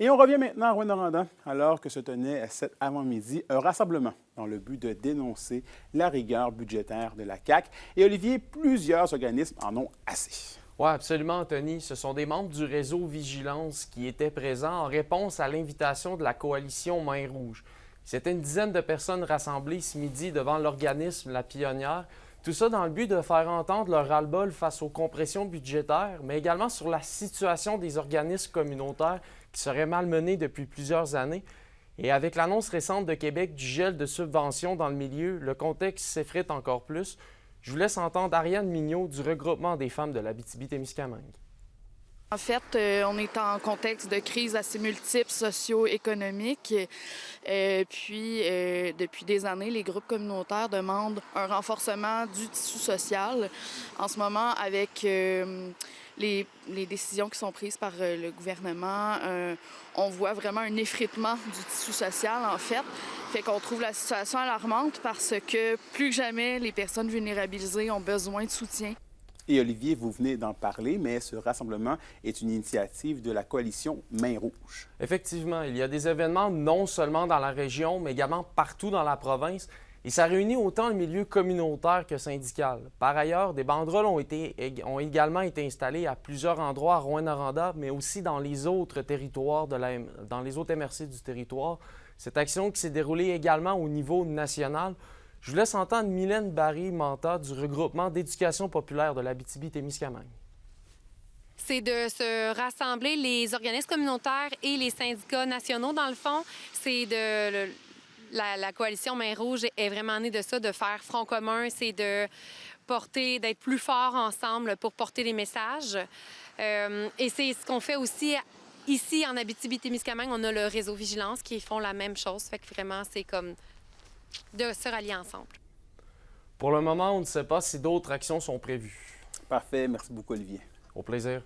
Et on revient maintenant à Rouyn-Noranda, alors que se tenait cet avant-midi un rassemblement dans le but de dénoncer la rigueur budgétaire de la CAQ. Et Olivier, plusieurs organismes en ont assez. Oui, absolument, Anthony. Ce sont des membres du réseau Vigilance qui étaient présents en réponse à l'invitation de la coalition Main Rouge. C'était une dizaine de personnes rassemblées ce midi devant l'organisme La Pionnière. Tout ça dans le but de faire entendre leur ras-le-bol face aux compressions budgétaires, mais également sur la situation des organismes communautaires qui seraient malmenés depuis plusieurs années. Et avec l'annonce récente de Québec du gel de subventions dans le milieu, le contexte s'effrite encore plus. Je vous laisse entendre Ariane Mignot du regroupement des femmes de l'Abitibi-Témiscamingue. En fait, on est en contexte de crise assez multiples socio-économiques. Depuis des années, les groupes communautaires demandent un renforcement du tissu social. En ce moment, avec les décisions qui sont prises par le gouvernement, on voit vraiment un effritement du tissu social, en fait. Fait qu'on trouve la situation alarmante parce que plus que jamais, les personnes vulnérabilisées ont besoin de soutien. Et Olivier, vous venez d'en parler, mais ce rassemblement est une initiative de la coalition Main Rouge. Effectivement, il y a des événements non seulement dans la région, mais également partout dans la province. Et ça réunit autant le milieu communautaire que syndical. Par ailleurs, des banderoles ont également été installées à plusieurs endroits à Rouyn-Noranda, mais aussi dans les autres territoires, dans les autres MRC du territoire. Cette action qui s'est déroulée également au niveau national. Je vous laisse entendre Mylène Barry-Manta du regroupement d'éducation populaire de l'Abitibi-Témiscamingue. C'est de se rassembler les organismes communautaires et les syndicats nationaux, dans le fond. C'est de... La coalition Main Rouge est vraiment née de ça, de faire front commun, c'est de porter, d'être plus forts ensemble pour porter les messages. Et c'est ce qu'on fait aussi ici en Abitibi-Témiscamingue. On a le réseau Vigilance qui font la même chose. Fait que vraiment, c'est comme de se rallier ensemble. Pour le moment, on ne sait pas si d'autres actions sont prévues. Parfait. Merci beaucoup, Olivier. Au plaisir.